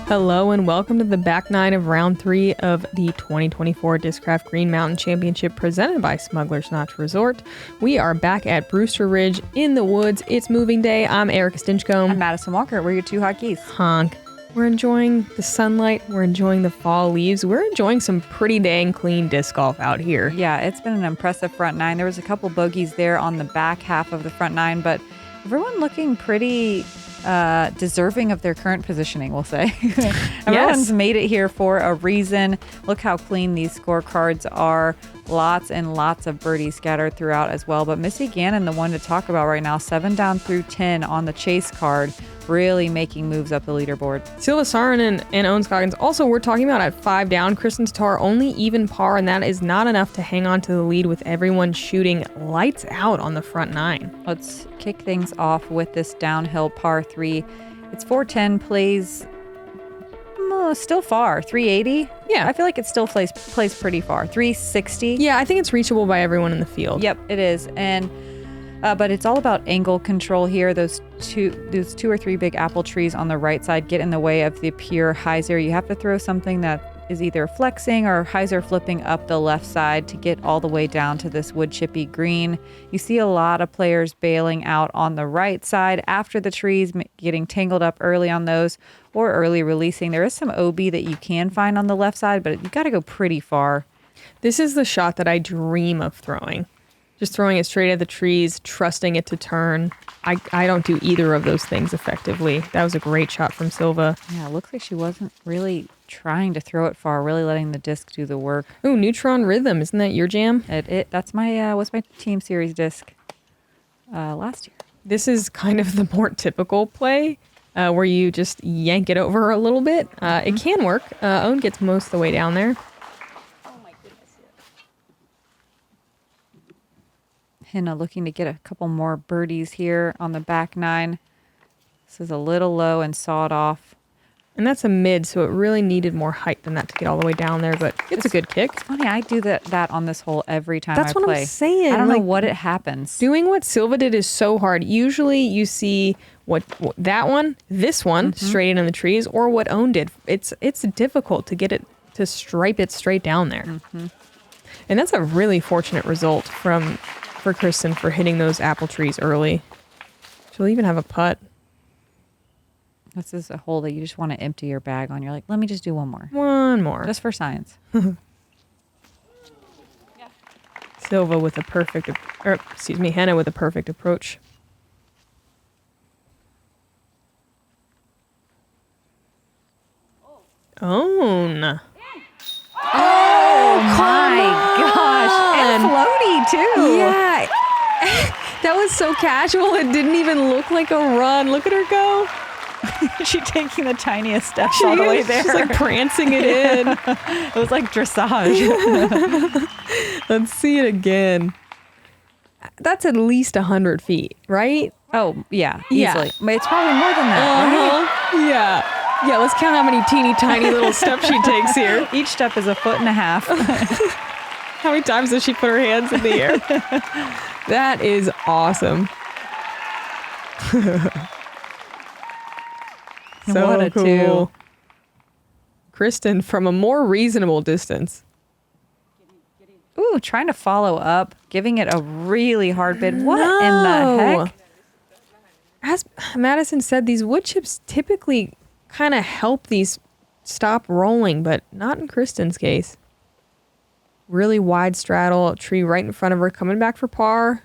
Hello and welcome to the back nine of round 3 of the 2024 Discraft Green Mountain Championship presented by Smuggler's Notch Resort. We are back at Brewster Ridge in the woods. It's moving day. I'm Erika Stinchcomb. I'm Madison Walker. We're your two hot geese. Honk. We're enjoying the sunlight. We're enjoying the fall leaves. We're enjoying some pretty dang clean disc golf out here. Yeah, it's been an impressive front nine. There was a couple bogeys there on the back half of the front nine, but everyone looking pretty deserving of their current positioning, we'll say. Everyone's made it here for a reason. Look how clean these scorecards are. Lots and lots of birdies scattered throughout as well. But Missy Gannon, the one to talk about right now, 7 down through 10 on the chase card, really making moves up the leaderboard. Silva, Saarinen, and Scoggins. Also, we're talking about at 5 down. Kristin, Tattar only even par, and that is not enough to hang on to the lead with everyone shooting lights out on the front nine. Let's kick things off with this downhill par 3. It's 410, plays still far. 380? Yeah. I feel like it still plays pretty far. 360? Yeah, I think it's reachable by everyone in the field. Yep, it is. And but it's all about angle control here. Those two or three big apple trees on the right side get in the way of the pure hyzer. You have to throw something that is either flexing or hyzer flipping up the left side to get all the way down to this wood chippy green. You see a lot of players bailing out on the right side after the trees, getting tangled up early on those or early releasing. There is some OB that you can find on the left side, but you got to go pretty far. This is the shot that I dream of throwing. Just throwing it straight at the trees, trusting it to turn. I don't do either of those things effectively. That was a great shot from Silva. Yeah, it looks like she wasn't really trying to throw it far, really letting the disc do the work. Ooh, Neutron Rhythm. Isn't that your jam? That's my was my team series disc last year. This is kind of the more typical play where you just yank it over a little bit. It can work. Owen gets most of the way down there. Henna looking to get a couple more birdies here on the back nine. This is a little low and sawed off. And that's a mid, so it really needed more height than that to get all the way down there, but it's a good kick. It's funny, I do that on this hole every time I play. That's what I'm saying. I don't know what it happens. Doing what Silva did is so hard. Usually you see what that one, this one, straight in the trees, or what Owen did. It's difficult to get it to stripe it straight down there. And that's a really fortunate result for Kristin for hitting those apple trees early. She'll even have a putt. This is a hole that you just want to empty your bag on. You're like, let me just do one more. One more. Just for science. Silva with a perfect, Henna with a perfect approach. Own. Oh my gosh. And floaty too. Yeah. That was so casual. It didn't even look like a run. Look at her go. She's taking the tiniest steps all the way there. She's like prancing it in. It was like dressage. Let's see it again. That's at least 100 feet, right? Oh, yeah, easily. But it's probably more than that, right? Yeah. Yeah, let's count how many teeny tiny little steps she takes here. Each step is 1.5 feet. How many times does she put her hands in the air? That is awesome. So what a cool. two. Kristin from a more reasonable distance. Ooh, trying to follow up, giving it a really hard bid. What in the heck? As Madison said, these wood chips typically kind of help these stop rolling, but not in Kristin's case. Really wide straddle, tree right in front of her, coming back for par.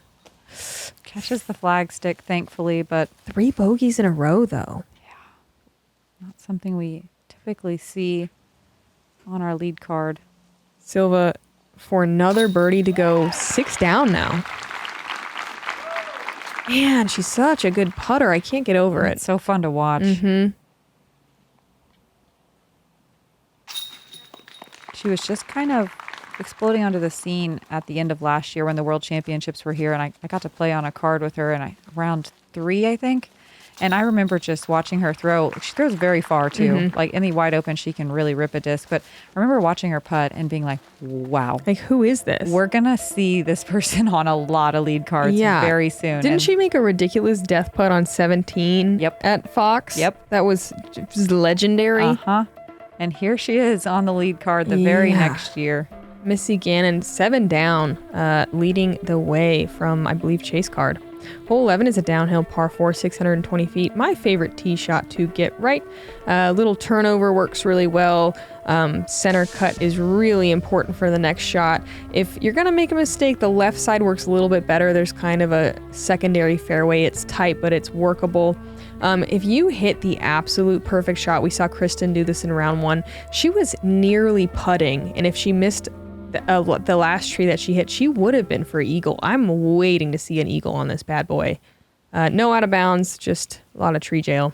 Catches the flag stick, thankfully, but 3 bogeys in a row, though. not something we typically see on our lead card. Silva for another birdie to go 6 down now. Man, she's such a good putter. I can't get over it. It's so fun to watch. She was just kind of exploding onto the scene at the end of last year when the World Championships were here, and I got to play on a card with her in round 3, I think. And I remember just watching her throw. She throws very far too. Like in the wide open, she can really rip a disc. But I remember watching her putt and being like, wow. Like, who is this? We're going to see this person on a lot of lead cards very soon. Didn't she make a ridiculous death putt on 17 at Fox? Yep. That was just legendary. Uh-huh. And here she is on the lead card the very next year. Missy Gannon, 7 down, leading the way from, I believe, chase card. Hole 11 is a downhill par 4, 620 feet. My favorite tee shot to get right. Little turnover works really well. Center cut is really important for the next shot. If you're going to make a mistake, the left side works a little bit better. There's kind of a secondary fairway. It's tight, but it's workable. If you hit the absolute perfect shot, we saw Kristin do this in round 1. She was nearly putting, and if she missed the last tree that she hit, she would have been for eagle. I'm waiting to see an eagle on this bad boy. No out of bounds, just a lot of tree jail.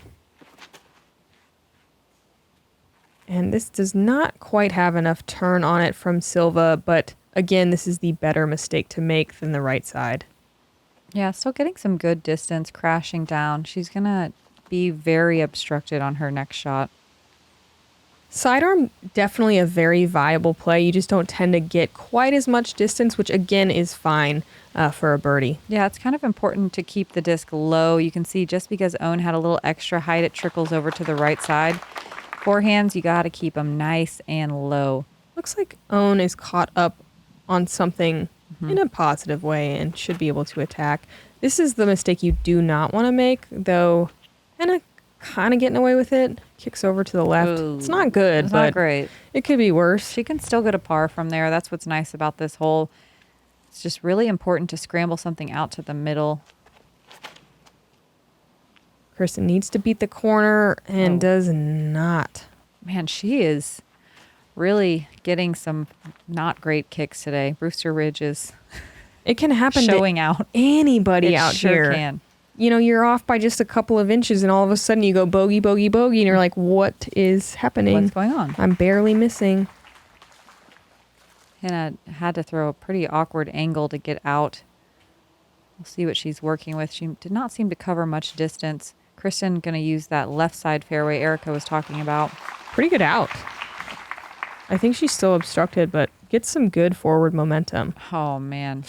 And this does not quite have enough turn on it from Silva, but again, this is the better mistake to make than the right side. Yeah, still getting some good distance, crashing down. She's going to be very obstructed on her next shot. Sidearm, definitely a very viable play. You just don't tend to get quite as much distance, which again is fine for a birdie. Yeah, it's kind of important to keep the disc low. You can see just because Owen had a little extra height, it trickles over to the right side. Forehands, you got to keep them nice and low. Looks like Owen is caught up on something in a positive way and should be able to attack. This is the mistake you do not want to make, though Henna kind of getting away with it. Kicks over to the left. Ooh, it's not good, it's but not great. It could be worse. She can still get a par from there. That's what's nice about this hole. It's just really important to scramble something out to the middle. Kristin needs to beat the corner and does not. Man, she is really getting some not great kicks today. Brewster Ridge is it can happen showing to out. Anybody it out sure here. Can. You know, you're off by just a couple of inches and all of a sudden you go bogey, bogey, bogey, and you're like, what is happening? What's going on? I'm barely missing. Henna had to throw a pretty awkward angle to get out. We'll see what she's working with. She did not seem to cover much distance. Kristin going to use that left side fairway Erika was talking about. Pretty good out. I think she's still obstructed, but gets some good forward momentum. Oh, man.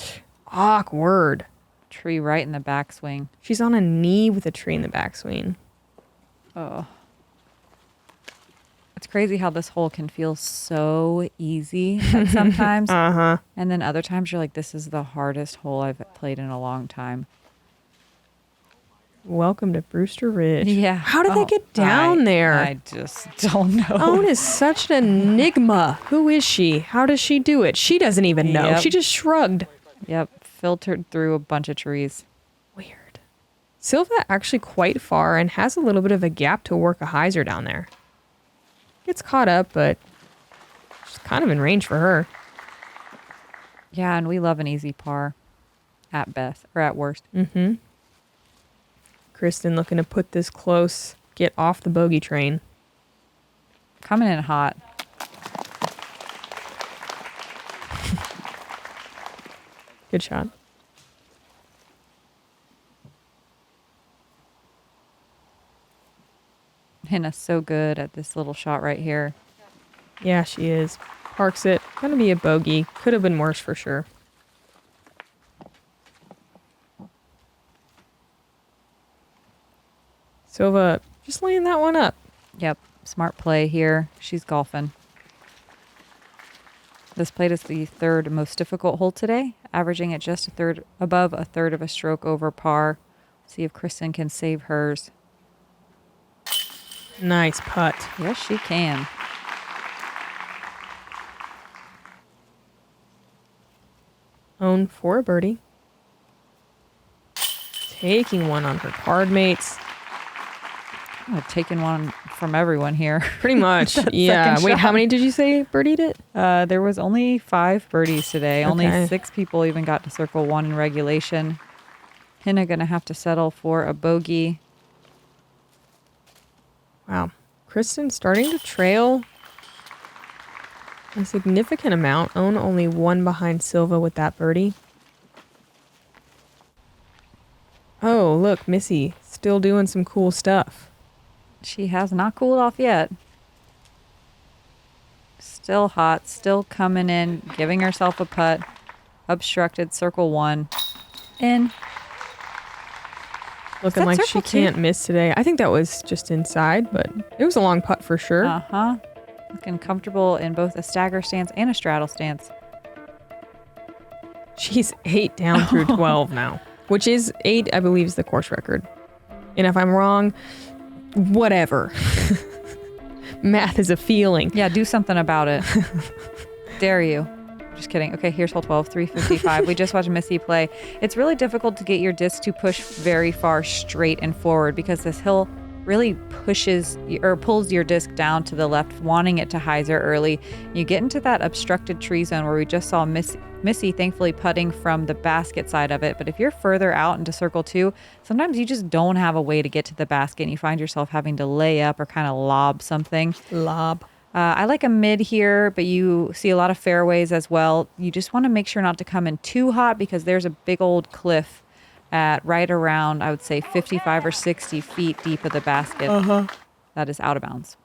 Awkward. Tree right in the backswing. She's on a knee with a tree in the backswing. Oh. It's crazy how this hole can feel so easy sometimes. Uh-huh. And then other times you're like, this is the hardest hole I've played in a long time. Welcome to Brewster Ridge. Yeah. How did they get down there? I just don't know. Owen is such an enigma. Who is she? How does she do it? She doesn't even know. Yep. She just shrugged. Yep. Filtered through a bunch of trees. Weird. Silva actually quite far and has a little bit of a gap to work a hyzer down there. Gets caught up, but she's kind of in range for her. Yeah, and we love an easy par at best, or at worst. Mm-hmm. Kristin looking to put this close, get off the bogey train. Coming in hot. Good shot. Henna's so good at this little shot right here. Yeah, she is. Parks it. Gonna be a bogey. Could have been worse for sure. Silva just laying that one up. Yep. Smart play here. She's golfing. This played is the third most difficult hole today, averaging at just above a third of a stroke over par. See if Kristin can save hers. Nice putt. Yes, she can. Own for a birdie. Taking one on her card mates. I'm taking one from everyone here. Pretty much. Yeah. second Wait, how shot. many did you say birdied it? There was only 5 birdies today. Okay. Only 6 people even got to circle 1 in regulation. Henna gonna have to settle for a bogey. Wow. Kristin starting to trail a significant amount. Own only 1 behind Silva with that birdie. Oh, look, Missy still doing some cool stuff. She has not cooled off yet. Still hot, still coming in, giving herself a putt. Obstructed, circle 1. In. Looking like she can't miss today. I think that was just inside, but it was a long putt for sure. Uh-huh. Looking comfortable in both a stagger stance and a straddle stance. She's 8 down through 12 now, which is 8, I believe, is the course record. And if I'm wrong, whatever. Math is a feeling. Yeah, do something about it. Dare you. Just kidding. Okay, here's hole 12, 355. We just watched Missy play. It's really difficult to get your disc to push very far straight and forward because this hill really pushes or pulls your disc down to the left, wanting it to hyzer early. You get into that obstructed tree zone where we just saw Missy thankfully putting from the basket side of it. But if you're further out into circle 2, sometimes you just don't have a way to get to the basket and you find yourself having to lay up or kind of lob something. I like a mid here, but you see a lot of fairways as well. You just want to make sure not to come in too hot because there's a big old cliff at right around, I would say, 55 or 60 feet deep of the basket. That is out of bounds.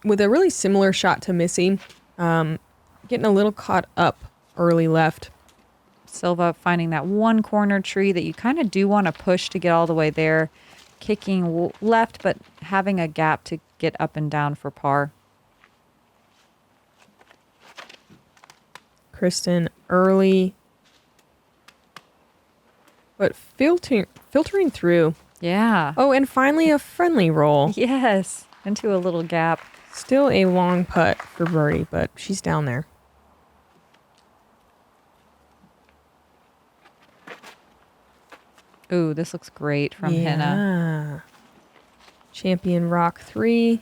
With a really similar shot to Missy, getting a little caught up early left. Silva finding that one corner tree that you kind of do want to push to get all the way there. Kicking left, but having a gap to get up and down for par. Kristin early, but filtering through. Yeah. Oh, and finally a friendly roll. Yes, into a little gap. Still a long putt for birdie, but she's down there. Ooh, this looks great from Henna. Champion Rock 3.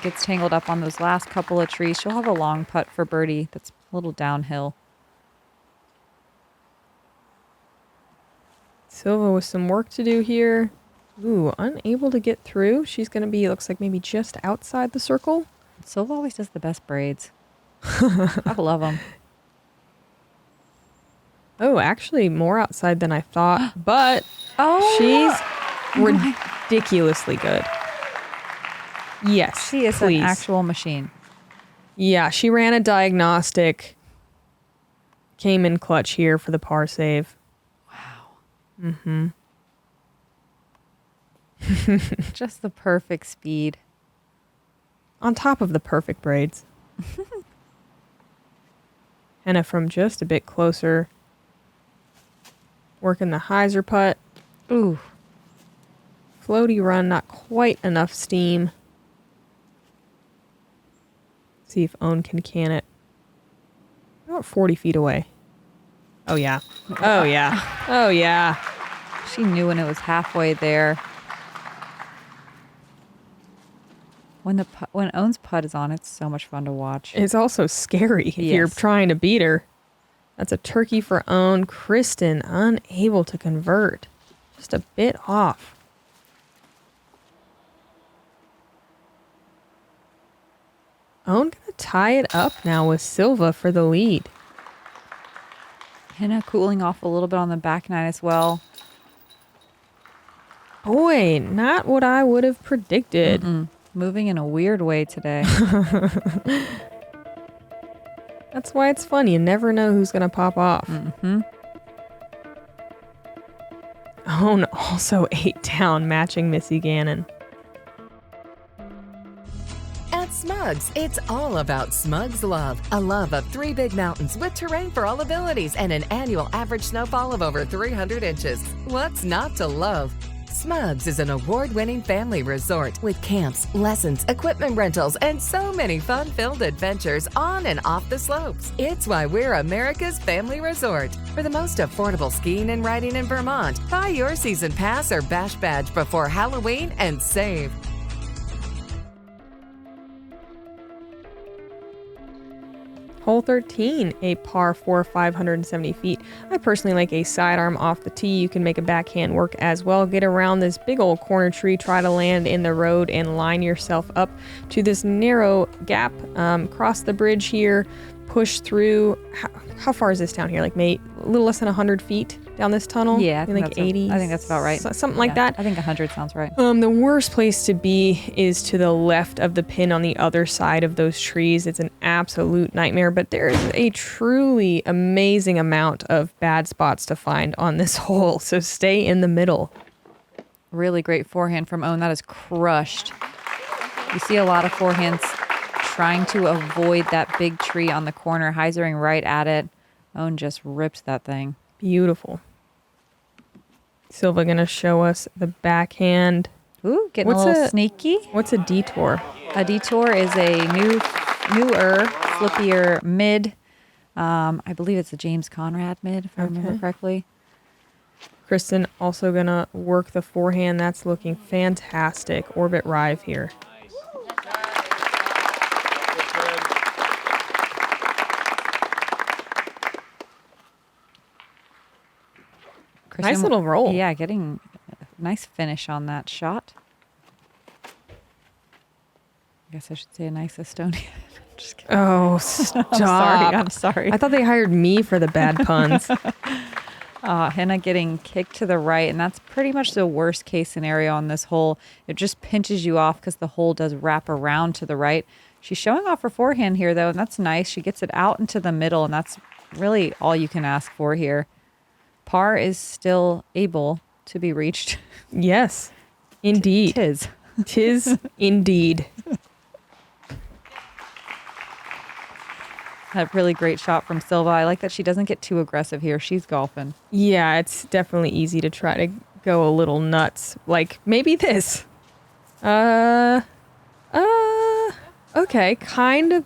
Gets tangled up on those last couple of trees. She'll have a long putt for birdie that's a little downhill. Silva with some work to do here. Ooh, unable to get through. She's going to be, looks like maybe just outside the circle. Silva always does the best braids. I love them. Oh, actually more outside than I thought, but she's ridiculously good. Yes, she is an actual machine. Yeah, she ran a diagnostic, came in clutch here for the par save. Wow. Just the perfect speed. On top of the perfect braids. Henna from just a bit closer. Working the hyzer putt. Ooh. Floaty run, not quite enough steam. See if Owen can it. About 40 feet away. Oh, yeah. Oh, yeah. Oh, yeah. She knew when it was halfway there. When Owen's putt is on, it's so much fun to watch. It's also scary if you're trying to beat her. That's a turkey for Owen. Kristin unable to convert. Just a bit off. Owen gonna tie it up now with Silva for the lead. Henna cooling off a little bit on the back nine as well. Boy, not what I would have predicted. Moving in a weird way today. That's why it's fun. You never know who's going to pop off. Owen also 8 down, matching Missy Gannon. At Smugs, it's all about Smugs love. A love of 3 big mountains with terrain for all abilities and an annual average snowfall of over 300 inches. What's not to love? Smugs is an award-winning family resort with camps, lessons, equipment rentals, and so many fun-filled adventures on and off the slopes. It's why we're America's family resort. For the most affordable skiing and riding in Vermont, buy your season pass or bash badge before Halloween and save. Hole 13, a par 4, 570 feet. I personally like a sidearm off the tee. You can make a backhand work as well. Get around this big old corner tree, try to land in the road and line yourself up to this narrow gap. Cross the bridge here, push through. How far is this down here? Like maybe a little less than 100 feet down this tunnel. Yeah, I think like 80. I think that's about right. Something like that. I think 100 sounds right. The worst place to be is to the left of the pin on the other side of those trees. It's an absolute nightmare, but there's a truly amazing amount of bad spots to find on this hole. So stay in the middle. Really great forehand from Owen. That is crushed. You see a lot of forehands trying to avoid that big tree on the corner, hyzering right at it. Owen just ripped that thing. Beautiful. Silva gonna show us the backhand. Ooh, getting a little sneaky. What's a detour? A detour is a newer, flippier mid. I believe it's a James Conrad mid, if I remember correctly. Kristin also gonna work the forehand. That's looking fantastic. Orbit Rive here. Kristin, nice little roll. Yeah, getting a nice finish on that shot. I guess I should say a nice Estonian. Just kidding. Oh, stop. I'm sorry. I thought they hired me for the bad puns. Henna getting kicked to the right, and that's pretty much the worst case scenario on this hole. It just pinches you off because the hole does wrap around to the right. She's showing off her forehand here, though, and that's nice. She gets it out into the middle, and that's really all you can ask for here. Par is still able to be reached. Yes, indeed. Tis indeed. A really great shot from Silva. I like that she doesn't get too aggressive here. She's golfing. Yeah, it's definitely easy to try to go a little nuts. Like maybe this. Okay, kind of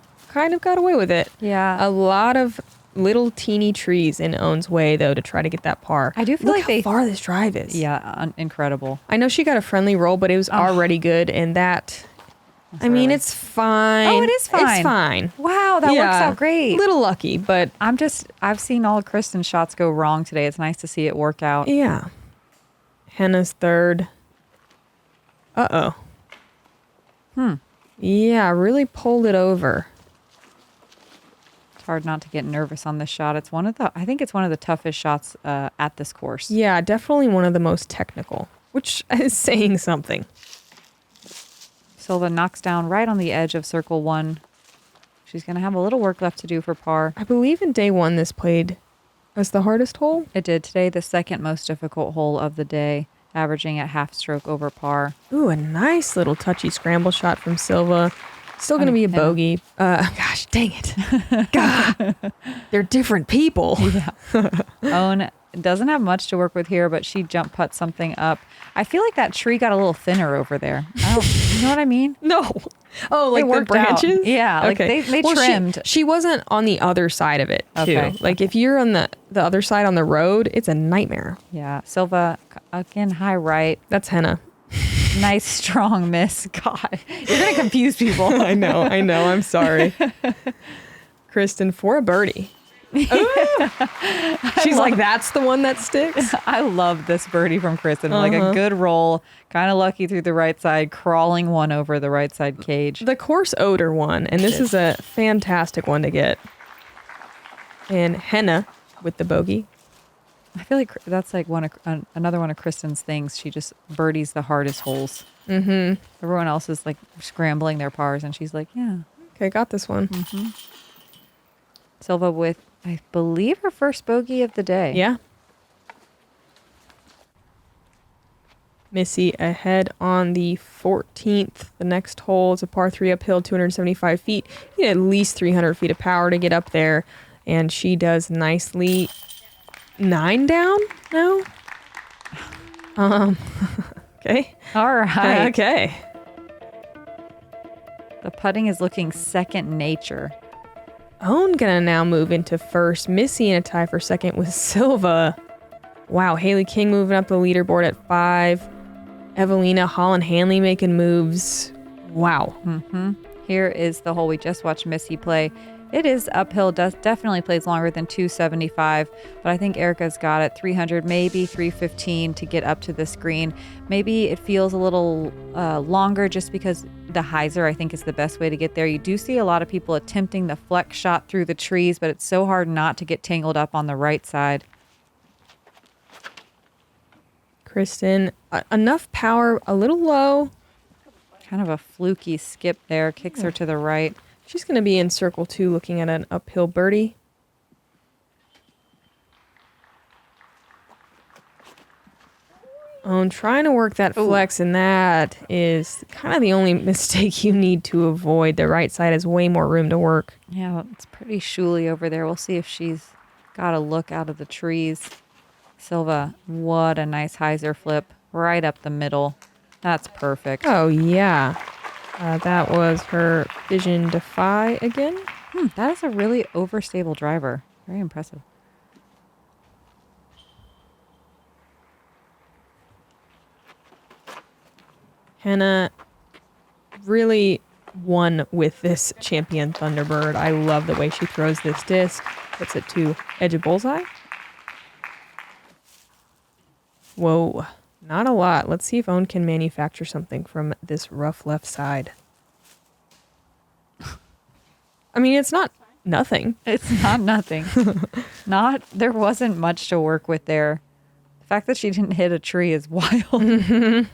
got away with it. Yeah. A lot of little teeny trees in Owen's way though to try to get that par. I do feel Look like how far this drive is. Yeah, incredible. I know she got a friendly roll, but it was already good, and that. I mean, it's fine. Oh, it is fine. It's fine. Wow, that works out great. A little lucky, but I've seen all of Kristin's shots go wrong today. It's nice to see it work out. yeah. Henna's third. Uh-oh. Yeah, really pulled it over. It's hard not to get nervous on this shot. I think it's one of the toughest shots at this course. Yeah, definitely one of the most technical, which is saying something. Silva knocks down right on the edge of circle one. She's going to have a little work left to do for par. I believe in day one this played as the hardest hole. It did today, the second most difficult hole of the day, averaging at half stroke over par. Ooh, a nice little touchy scramble shot from Silva. Still going to be a bogey. Gosh, dang it. God, they're different people. Yeah. Owen doesn't have much to work with here, but she jump putts something up. I feel like that tree got a little thinner over there. You know what I mean? No. Oh, like the branches? Out. Yeah, like they trimmed. She wasn't on the other side of it, too. Okay. Like, if you're on the other side on the road, it's a nightmare. Yeah. Silva, again, high right. That's Henna. Nice, strong miss. God, you're going to confuse people. I know. I'm sorry. Kristin for a birdie. She's like, that's the one that sticks. I love this birdie from Kristin. Like a good roll, kind of lucky through the right side, crawling one over the right side cage. The course odor one, and this is a fantastic one to get. And Henna with the bogey. I feel like that's like another one of Kristin's things. She just birdies the hardest holes. Mm-hmm. Everyone else is like scrambling their pars, and she's like, yeah. Okay, got this one. Mm-hmm. Silva with, I believe, her first bogey of the day. Yeah. Missy ahead on the 14th. The next hole is a par 3 uphill, 275 feet. You need at least 300 feet of power to get up there. And she does nicely. 9 down? No? Okay. All right. Okay. The putting is looking second nature. Owen gonna now move into first. Missy in a tie for second with Silva. Wow, Haley King moving up the leaderboard at 5. Evelina Holland Hanley making moves. Wow. Mm-hmm. Here is the hole we just watched Missy play. It is uphill, definitely plays longer than 275, but I think Erika's got it 300, maybe 315 to get up to this green. Maybe it feels a little longer just because the hyzer, I think, is the best way to get there. You do see a lot of people attempting the flex shot through the trees, but it's so hard not to get tangled up on the right side. Kristin, enough power, a little low. Kind of a fluky skip there. Kicks her to the right. She's going to be in circle 2 looking at an uphill birdie. Oh, trying to work that flex, and that is kind of the only mistake you need to avoid. The right side has way more room to work. Yeah, it's pretty shooly over there. We'll see if she's got a look out of the trees. Silva, what a nice hyzer flip. Right up the middle. That's perfect. Oh, yeah. That was her Vision Defy again. That is a really overstable driver. Very impressive. Henna really won with this champion Thunderbird. I love the way she throws this disc. Puts it to edge of bullseye. Whoa, not a lot. Let's see if Own can manufacture something from this rough left side. I mean, it's not nothing. It's not nothing. There wasn't much to work with there. The fact that she didn't hit a tree is wild.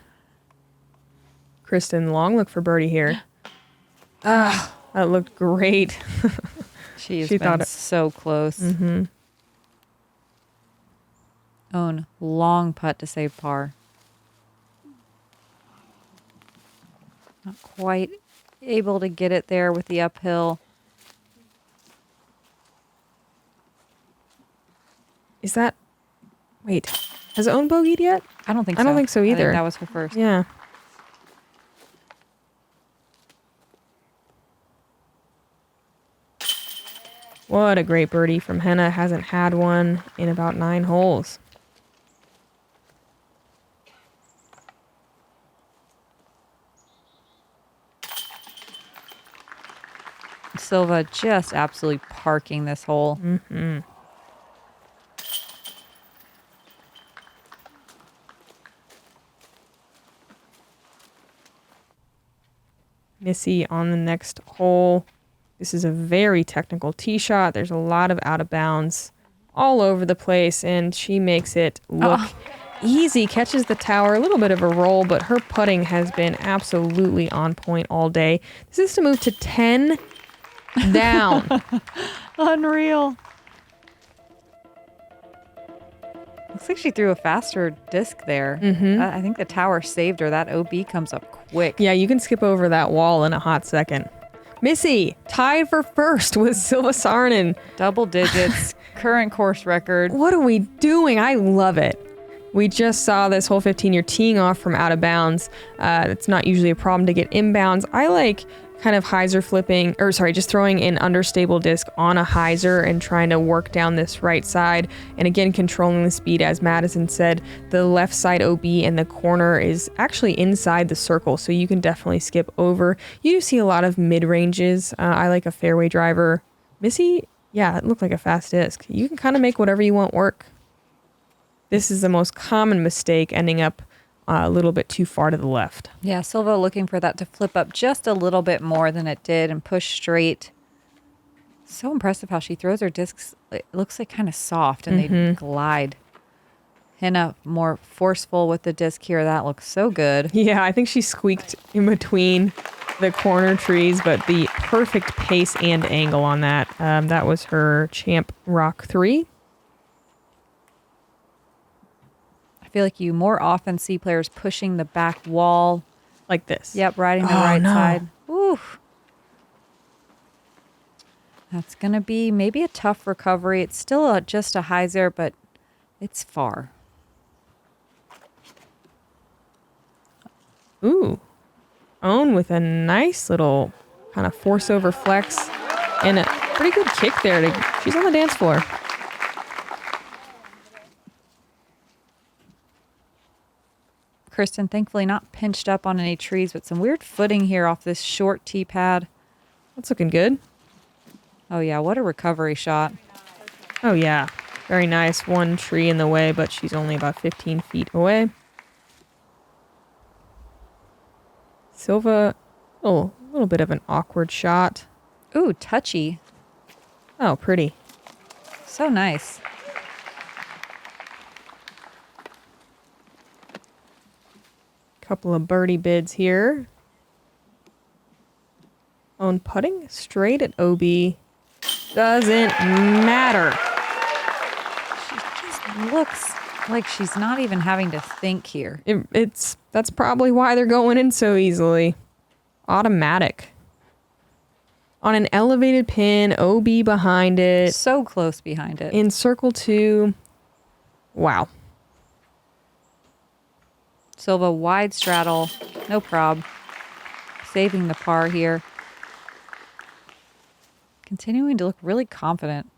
Kristin, long look for birdie here. That looked great. She been so close. Own long putt to save par. Not quite able to get it there with the uphill. Is that... Wait, has Own bogeyed yet? I don't think so. I don't think so either. I think that was her first. Yeah. What a great birdie from Henna. Hasn't had one in about 9 holes. Silva just absolutely parking this hole. Missy on the next hole. This is a very technical tee shot. There's a lot of out of bounds all over the place, and she makes it look easy. Catches the tower, a little bit of a roll, but her putting has been absolutely on point all day. This is to move to 10 down. Unreal. Looks like she threw a faster disc there. I think the tower saved her. That OB comes up quick. Yeah, you can skip over that wall in a hot second. Missy, tied for first with Silva Saarinen. Double digits, current course record. What are we doing? I love it. We just saw this hole 15. You're teeing off from out of bounds. It's not usually a problem to get inbounds. I like kind of hyzer flipping, just throwing an understable disc on a hyzer and trying to work down this right side. And again, controlling the speed. As Madison said, the left side OB and the corner is actually inside the circle, so you can definitely skip over. You do see a lot of mid-ranges. I like a fairway driver. Missy, yeah, it looked like a fast disc. You can kind of make whatever you want work. This is the most common mistake, ending up a little bit too far to the left. Yeah, Silva looking for that to flip up just a little bit more than it did and push straight. So impressive how she throws her discs. It looks like kind of soft and they glide. Henna more forceful with the disc here. That looks so good. Yeah, I think she squeaked in between the corner trees, but the perfect pace and angle on that. That was her Champ Rock 3. I feel like you more often see players pushing the back wall. Like this. Yep, riding the right side. Oof. That's going to be maybe a tough recovery. It's still just a hyzer, but it's far. Ooh. Own with a nice little kind of force over flex and a pretty good kick there. She's on the dance floor. Kristin, thankfully not pinched up on any trees, but some weird footing here off this short tee pad. That's looking good. Oh, yeah. What a recovery shot. Oh, yeah. Very nice. One tree in the way, but she's only about 15 feet away. Silva, a little bit of an awkward shot. Ooh, touchy. Oh, pretty. So nice. Couple of birdie bids here. Own putting straight at OB. Doesn't matter. She just looks like she's not even having to think here. That's probably why they're going in so easily. Automatic. On an elevated pin, OB behind it. So close behind it. In circle 2. Wow. Silva wide straddle, no prob. Saving the par here. Continuing to look really confident.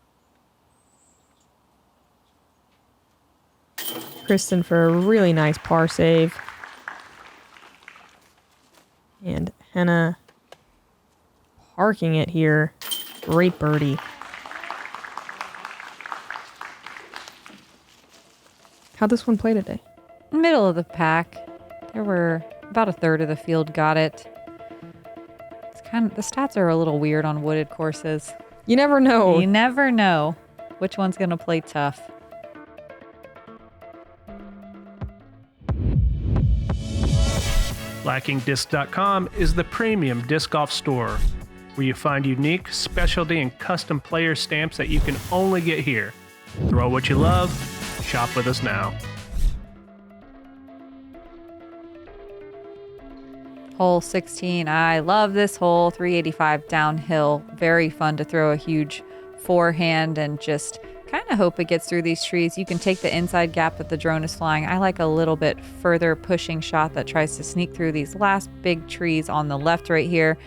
Kristin for a really nice par save. And Henna parking it here. Great birdie. How'd this one play today? Middle of the pack. There were about a third of the field got it. It's kind of, the stats are a little weird on wooded courses. You never know. You never know which one's going to play tough. LackingDisc.com is the premium disc golf store where you find unique, specialty, and custom player stamps that you can only get here. Throw what you love. Shop with us now. Hole 16. I love this hole. 385 downhill. Very fun to throw a huge forehand and just kind of hope it gets through these trees. You can take the inside gap that the drone is flying. I like a little bit further pushing shot that tries to sneak through these last big trees on the left right here.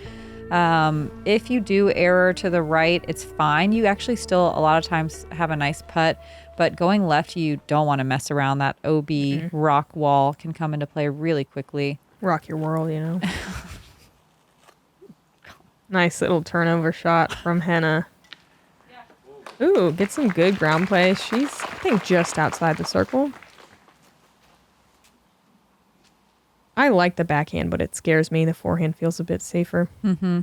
If you do error to the right, it's fine. You actually still a lot of times have a nice putt, but going left, you don't want to mess around. That OB rock wall can come into play really quickly. Rock your world, you know. Nice little turnover shot from Henna. Ooh, get some good ground play. She's, I think, just outside the circle. I like the backhand, but it scares me. The forehand feels a bit safer. Mm-hmm.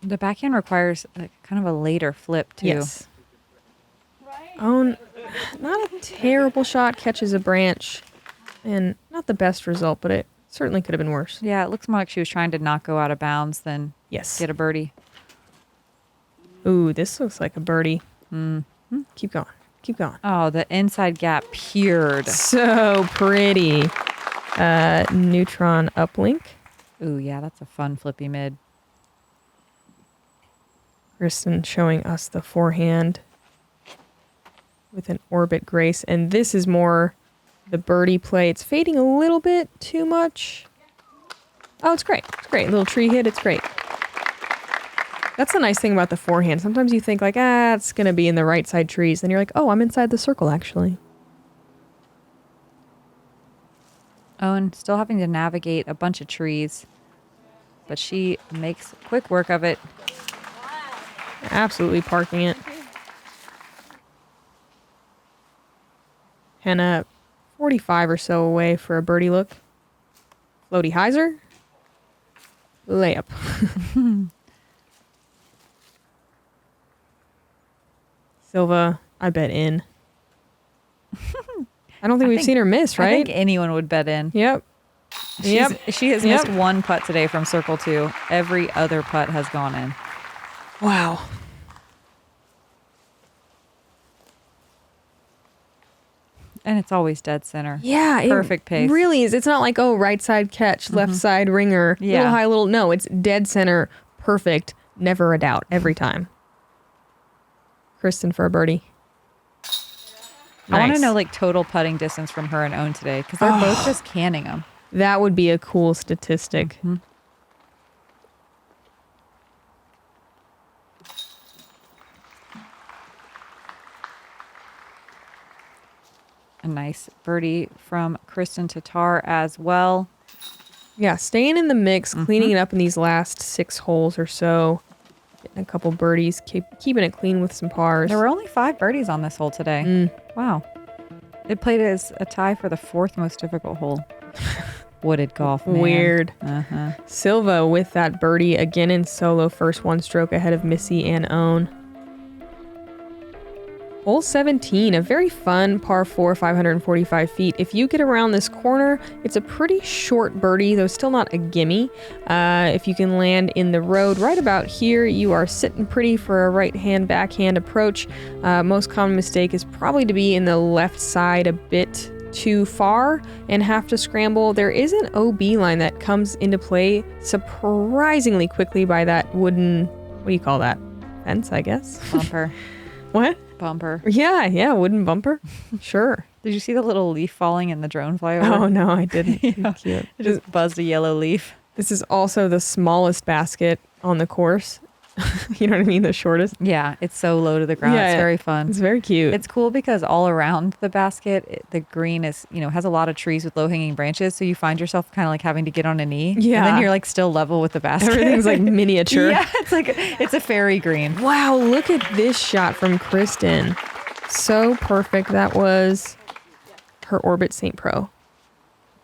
The backhand requires kind of a later flip, too. Yes. Oh, not a terrible shot. Catches a branch. And not the best result, but it certainly could have been worse. Yeah, it looks more like she was trying to not go out of bounds than Yes. get a birdie. Ooh, this looks like a birdie. Mm-hmm. Keep going. Keep going. Oh, the inside gap peered. So pretty. Neutron uplink. Ooh, yeah, that's a fun flippy mid. Kristin showing us the forehand with an orbit grace. And this is more the birdie play. It's fading a little bit too much. Oh, it's great. It's great. Little tree hit. It's great. That's the nice thing about the forehand. Sometimes you think like, it's going to be in the right side trees. Then you're like, oh, I'm inside the circle, actually. Owen still having to navigate a bunch of trees, but she makes quick work of it. Absolutely parking it. Henna 45 or so away for a birdie look. Floaty hyzer. Layup. Silva, I bet in. I don't think we've seen her miss, right? I think anyone would bet in. Yep. She has missed one putt today from circle 2. Every other putt has gone in. Wow. And it's always dead center. Yeah. Perfect pace. It really is. It's not like, oh, right side catch, left side ringer, little high, little. No, it's dead center. Perfect. Never a doubt. Every time. Kristin for a birdie. I want to Nice. know like total putting distance from her and Owen today because they're both just canning them. That would be a cool statistic. Mm-hmm. A nice birdie from Kristin Tattar as well. Yeah, staying in the mix, cleaning it up in these last 6 holes or so. Getting a couple birdies, keeping it clean with some pars. There were only 5 birdies on this hole today. Wow. It played as a tie for the 4th most difficult hole. Wooded golf, man. Weird. Uh-huh. Silva with that birdie again in solo, first one stroke ahead of Missy and Owen. Hole 17, a very fun par 4, 545 feet. If you get around this corner, it's a pretty short birdie, though still not a gimme. If you can land in the road right about here, you are sitting pretty for a right-hand backhand approach. Most common mistake is probably to be in the left side a bit too far and have to scramble. There is an OB line that comes into play surprisingly quickly by that wooden, what do you call that? Fence, I guess. Bumper. What? Bumper. Yeah, wooden bumper. Sure. Did you see the little leaf falling in the drone flyover? Oh, no, I didn't. Yeah. Cute. It just buzzed a yellow leaf. This is also the smallest basket on the course. You know what I mean? The shortest. Yeah, it's so low to the ground. Yeah, it's very fun. It's very cute. It's cool because all around the basket, the green is, has a lot of trees with low-hanging branches. So you find yourself kind of like having to get on a knee. Yeah. And then you're like still level with the basket. Everything's like miniature. Yeah, it's a fairy green. Wow, look at this shot from Kristin. So perfect. That was her Orbit St. Pro.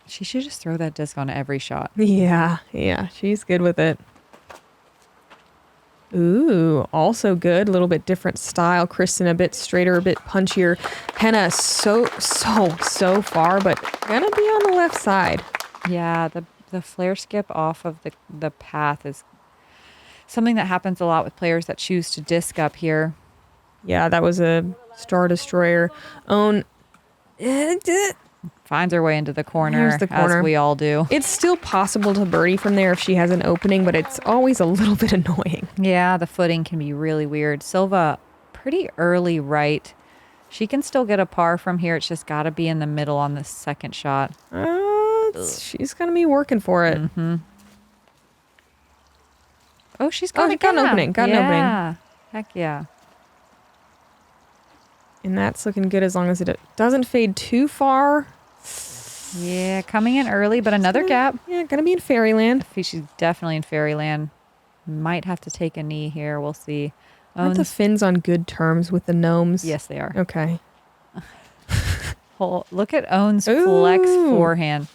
She should just throw that disc on every shot. Yeah, she's good with it. Ooh, also good. A little bit different style. Kristin a bit straighter, a bit punchier. Henna so far, but gonna be on the left side. Yeah, the flare skip off of the path is something that happens a lot with players that choose to disc up here. Yeah, that was a Star Destroyer. Own. Finds her way into the corner, Here's the corner. as we all do. It's still possible to birdie from there if she has an opening, but it's always a little bit annoying. Yeah, the footing can be really weird. Silva, pretty early right. She can still get a par from here. It's just got to be in the middle on the second shot. She's going to be working for it. Mm-hmm. Oh, she's got, got an opening. Got an opening. Yeah. Heck yeah. And that's looking good as long as it doesn't fade too far. Yeah, coming in early, but another gap. Yeah, gonna be in Fairyland. She's definitely in Fairyland. Might have to take a knee here. We'll see. Aren't the Finns on good terms with the gnomes? Yes, they are. Okay. Look at Owen's flex forehand.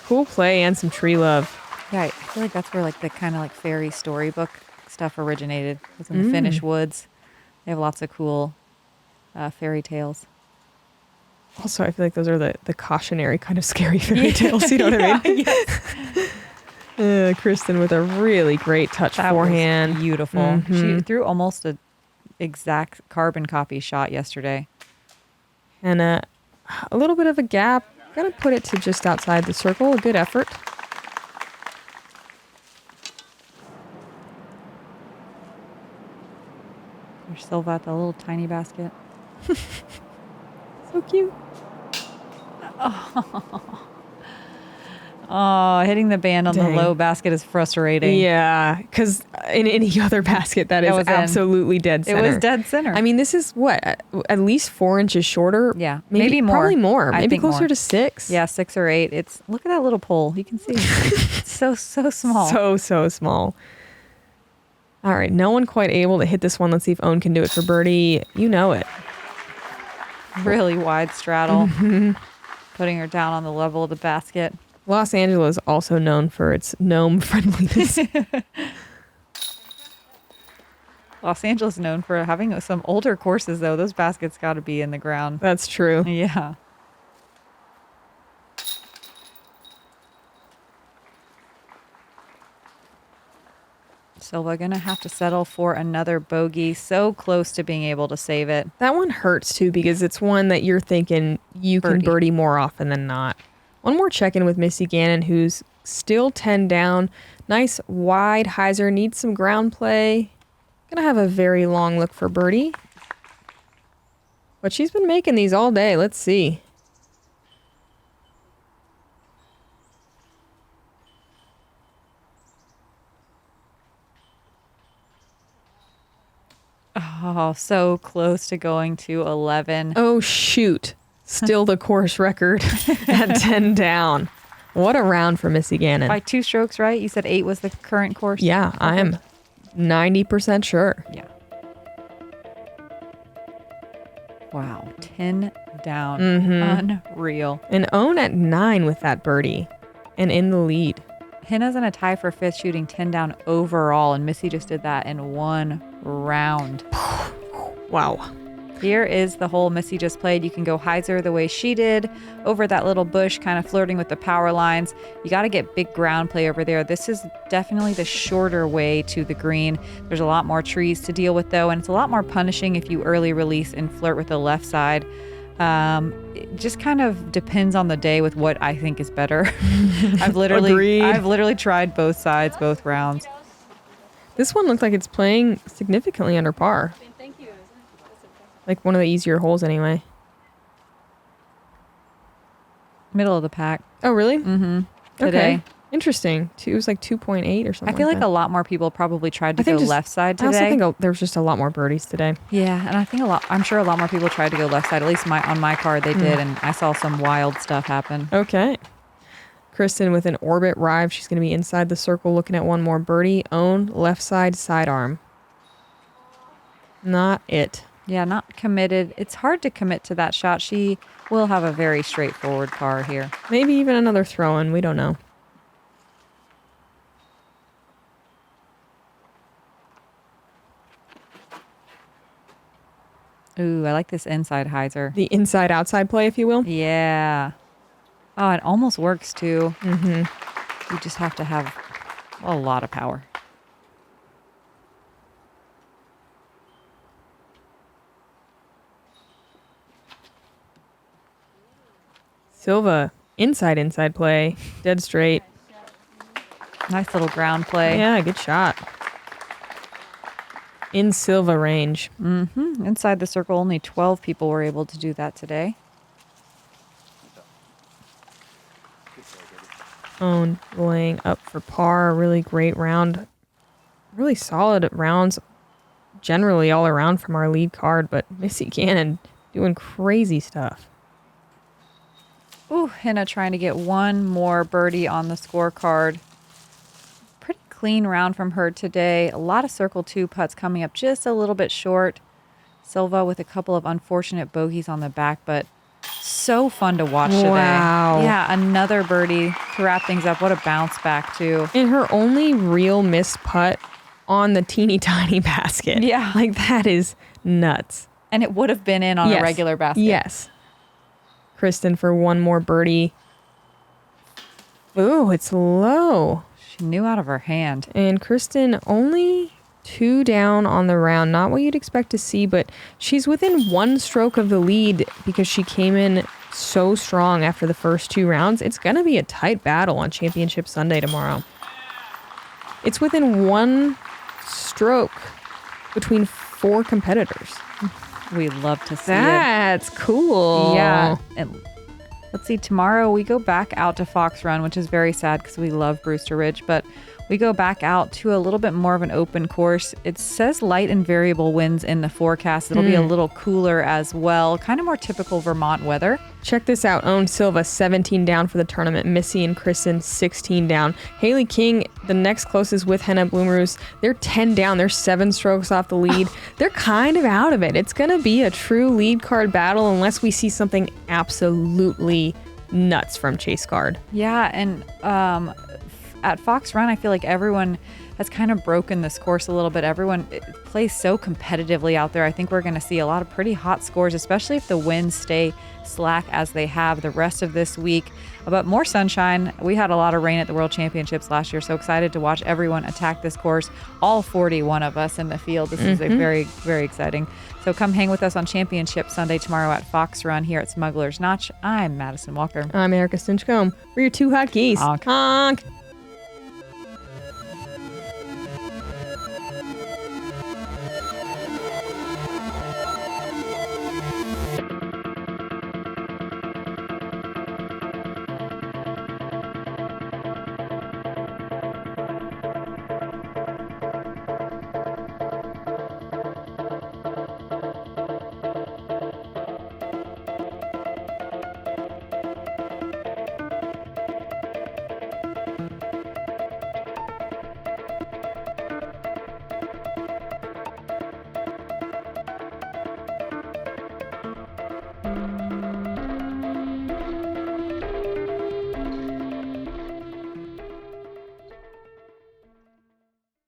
Cool play and some tree love. Yeah, I feel like that's where like the kind of like fairy storybook stuff originated. Was in the Finnish woods. They have lots of cool fairy tales. Also, I feel like those are the cautionary kind of scary fairy tales. You know what I mean? Yes. Kristin with a really great touch forehand. Was beautiful. Mm-hmm. She threw almost an exact carbon copy shot yesterday. And a little bit of a gap. Gonna put it to just outside the circle. A good effort. There's Silva at the little tiny basket. So cute. Oh, hitting the band on Dang. the low basket is frustrating. Yeah, because in any other basket, that is absolutely dead center. It was dead center. I mean, this is what, at least 4 inches shorter? Yeah, maybe more. Probably more. I Maybe think closer more. to 6. Yeah, 6 or 8. Look at that little pole. You can see. It's so small. So small. All right, no one quite able to hit this one. Let's see if Owen can do it for birdie. You know it. Really wide straddle. Putting her down on the level of the basket. Los Angeles is also known for its gnome friendliness. Los Angeles is known for having some older courses, though. Those baskets got to be in the ground. That's true. Yeah. Silva gonna have to settle for another bogey. So close to being able to save it. That one hurts too because it's one that you're thinking you can birdie more often than not. One more check-in with Missy Gannon, who's still 10 down. Nice wide hyzer, needs some ground play. Gonna have a very long look for birdie. But she's been making these all day. Let's see. Oh, so close to going to 11. Oh, shoot. Still the course record at 10 down. What a round for Missy Gannon. By 2 strokes, right? You said 8 was the current course? Yeah, I am 90% sure. Yeah. Wow. 10 down. Unreal. And Owen at 9 with that birdie and in the lead. Henna's in a tie for 5th, shooting 10 down overall, and Missy just did that in 1 round. Wow. Here is the hole Missy just played. You can go hyzer the way she did over that little bush, kind of flirting with the power lines. You got to get big ground play over there. This is definitely the shorter way to the green. There's a lot more trees to deal with though, and it's a lot more punishing if you early release and flirt with the left side. It just kind of depends on the day with what I think is better. I've literally tried both sides, both rounds. This one looks like it's playing significantly under par. Like one of the easier holes anyway. Middle of the pack. Oh, really? Mm-hmm. Okay. Today. Interesting. It was like 2.8 or something. I feel like that. a lot more people probably tried to go left side today. I also think there was just a lot more birdies today. Yeah, and I think I'm sure a lot more people tried to go left side. At least on my card they did, and I saw some wild stuff happen. Okay. Kristin with an orbit rive. She's going to be inside the circle looking at one more birdie. Own left side sidearm. Not it. Yeah, not committed. It's hard to commit to that shot. She will have a very straightforward par here. Maybe even another throw-in. We don't know. Ooh, I like this inside hyzer. The inside-outside play, if you will. Yeah. Oh, it almost works too. Mm-hmm. You just have to have a lot of power. Silva, inside play. Dead straight. Nice little ground play. Yeah, good shot. In Silva range. Mm-hmm. Inside the circle, only 12 people were able to do that today. Own laying up for par. Really great round. Really solid rounds generally all around from our lead card, but Missy Cannon doing crazy stuff. Ooh, Henna trying to get one more birdie on the scorecard. Pretty clean round from her today. A lot of circle 2 putts coming up just a little bit short. Silva with a couple of unfortunate bogeys on the back, but so fun to watch today. Wow. Yeah, another birdie to wrap things up. What a bounce back, too. And her only real missed putt on the teeny tiny basket. Yeah. Like that is nuts. And it would have been in on a regular basket. Yes. Kristin for one more birdie. Ooh, it's low. She knew out of her hand. And Kristin only 2 down on the round. Not what you'd expect to see, but she's within 1 stroke of the lead because she came in so strong after the first 2 rounds. It's going to be a tight battle on Championship Sunday tomorrow. It's within 1 stroke between 4 competitors. We love to see it. That's cool. Yeah. And let's see, tomorrow we go back out to Fox Run, which is very sad because we love Brewster Ridge, but we go back out to a little bit more of an open course. It says light and variable winds in the forecast. It'll be a little cooler as well. Kind of more typical Vermont weather. Check this out. Own Silva, 17 down for the tournament. Missy and Kristin, 16 down. Haley King, the next closest with Henna Blomroos, they're 10 down. They're 7 strokes off the lead. They're kind of out of it. It's going to be a true lead card battle unless we see something absolutely nuts from Chase Card. Yeah, and at Fox Run, I feel like everyone has kind of broken this course a little bit. Everyone plays so competitively out there. I think we're going to see a lot of pretty hot scores, especially if the winds stay slack as they have the rest of this week. But more sunshine. We had a lot of rain at the World Championships last year, so excited to watch everyone attack this course. All 41 of us in the field. This is a very, very exciting. So come hang with us on Championship Sunday tomorrow at Fox Run here at Smuggler's Notch. I'm Madison Walker. I'm Erika Stinchcomb. We're your 2 hot geese. Honk. Honk.